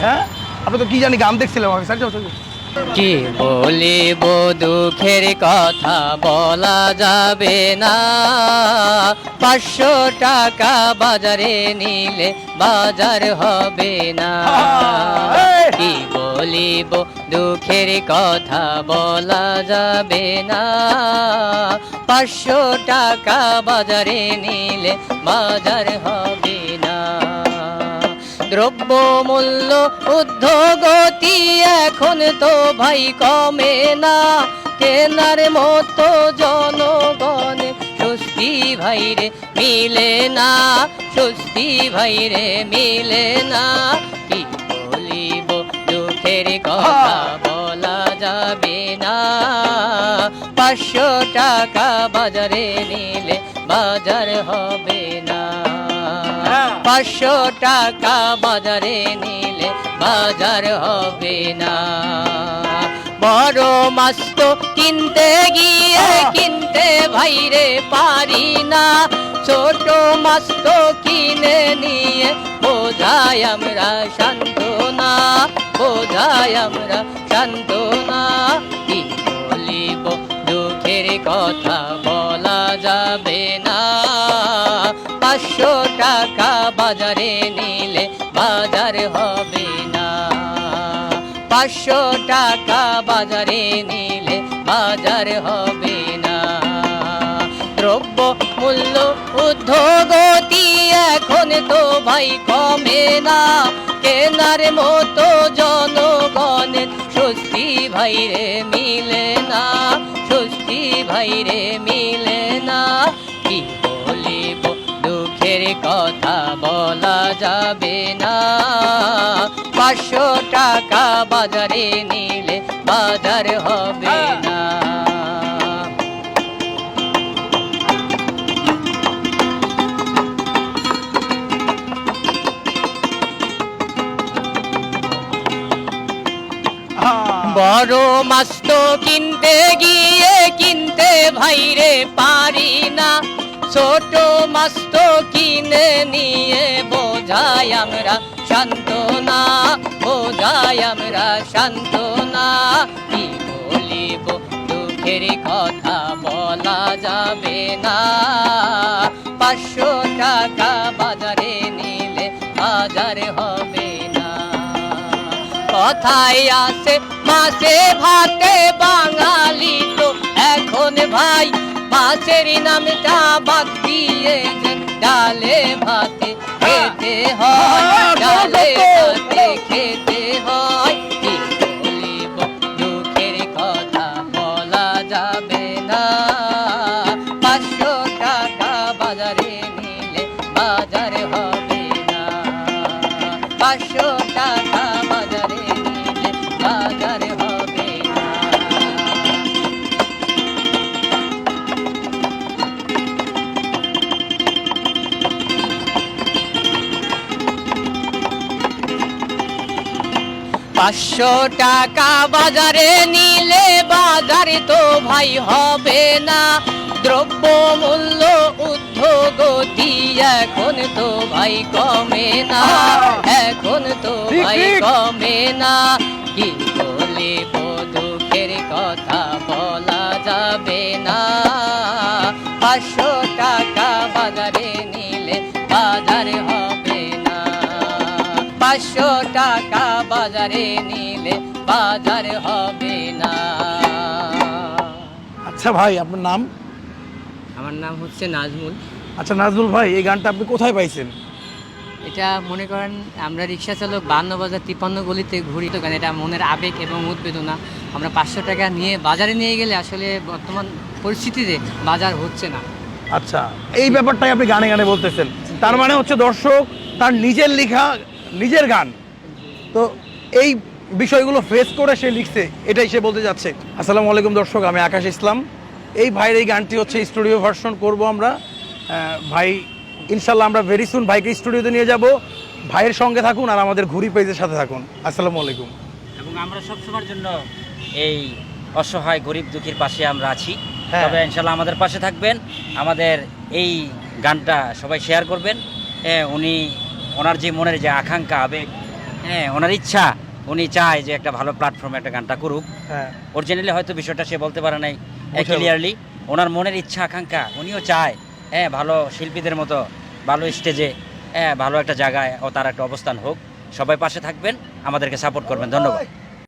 হ্যাঁ, আপনি তো কি জানি গান দেখছিলাম অফিসার। কি বলিব দুঃখের কথা বলা যাবে না, 500 টাকা বাজারে নিলে বাজার হবে না। কি বলিব দুঃখের কথা বলা যাবে না, 500 টাকা বাজারে নিলে বাজার হবে না। দ্রব্য মূল্য ঊর্ধ্বগতি এখন তো ভাই কমে না, কেনার মতো জনগণে স্বস্তি ভাইরে মিলে না, স্বস্তি ভাইরে মিলে না। কি বলিব দুঃখের কথা বলা যাবে না, 500 টাকা বাজারে নিলে বাজার হবে না, 500 টাকা বাজারে নিলে বাজার হবে না। বড় মাছ তো কিনতে গিয়ে কিনতে ভাইরে পারি না, ছোট মাছ তো কিনে নিয়ে বোঝাই আমরা সান্ত্বনা, বোঝাই আমরা সান্ত্বনা। কি বলিব দুঃখের কথা বলা যাবে না, 500 টাকা বাজারে নিলে বাজার হবে না, 500 টাকা বাজারে নিলে বাজার হবে না। দ্রব্য মূল্য ঊর্ধ্বগতি এখন তো ভাই কমে না, কেনার মতো জনগণের স্বস্তি ভাইরে মিলে না, স্বস্তি ভাইরে মিলে না। কি বলিব দুঃখের কথা বলা যাবে না, 500 টাকা বাজারে নিলে বাজার হবে না। বড় মাছ তো কিনতে গিয়ে কিনতে ভাইরে পারি না, ছোট মাছ তো কিনে নিয়ে বোঝাই আমরা সান্ত্বনা, বোঝাই আমরা সান্ত্বনা। কি বলিব দুঃখের কথা বলা যাবে না, 500 টাকা বাজারে নিলে বাজার হবে না। কথায় আছে মাছে ভাতে বাঙালি তো এখন ভাই মাছের নামটা বাদ দিয়ে ডালে ভাতে খেতে হয়, ডালে ভাতে খেতে হয়। কি বলিব দুঃখের কথা বলা যাবে না, 500 টাকা বাজারে নিলে বাজার হবে না, 500 টাকা বাজারে নিলে বাজার হবে না। পাঁচশো টাকা বাজারে নিলে বাজার তো ভাই হবে না, দ্রব্য মূল্য ঊর্ধ্বগতি এখন তো ভাই কমে না, এখন তো ভাই কমে না। কি বলিব দুঃখের কথা বলা যাবে না, 500 টাকা বাজারে নিলে বাজার হবে না, 500 টাকা বাজারে নিলে বাজার হবে না। আচ্ছা ভাই, আপনার নাম? আমার নাম হচ্ছে নাজমুল। আচ্ছা নাজমুল ভাই, এই গানটা আপনি কোথায় পাইছেন? এটা মনে করেন আমরা রিক্সা চালক 52 বাজার 53 গলিতে ঘুরি, তো গান এটা মনের আবেগ এবং উদ্বেদনা। আমরা 500 টাকা নিয়ে বাজারে নিয়ে গেলে আসলে বর্তমান পরিস্থিতিতে বাজার হচ্ছে না। আচ্ছা, এই ব্যাপারটাই আপনি গানে গানে বলতেছেন, তার মানে হচ্ছে দর্শক তার নিজের লেখা নিজের গান, তো এই বিষয়গুলো ফেস করে সে লিখছে, এটাই সে বলতে যাচ্ছে। আসসালামু আলাইকুম দর্শক, আমি আকাশ ইসলাম। এই ভাইয়ের এই গানটি হচ্ছে স্টুডিও ভার্সন করব আমরা। ভাই ইনশাল্লাহ আমরা ভেরি সুন ভাইকে স্টুডিওতে নিয়ে যাব। ভাইয়ের সঙ্গে থাকুন আর আমাদের ঘুরি পেজের সাথে থাকুন। আসসালামু আলাইকুম। এবং আমরা সবসময়ের জন্য এই অসহায় গরিব দুঃখীর পাশে আমরা আছি, তবে ইনশাল্লাহ আমাদের পাশে থাকবেন, আমাদের এই গানটা সবাই শেয়ার করবেন। উনি ওনার যে মনের যে আকাঙ্ক্ষা আবেগ হ্যাঁ, ওনার ইচ্ছা, উনি চায় যে একটা ভালো প্ল্যাটফর্মে একটা গানটা করুক। হ্যাঁ অরিজিনালি হয়তো বিষয়টা সে বলতে পারে নাই বুঝতে ক্লিয়ারলি। ওনার মনের ইচ্ছা আকাঙ্ক্ষা, উনিও চায় হ্যাঁ ভালো শিল্পীদের মতো ভালো স্টেজে হ্যাঁ ভালো একটা জায়গায় ও তার একটা অবস্থান হোক। সবাই পাশে থাকবেন, আমাদেরকে সাপোর্ট করবেন। ধন্যবাদ।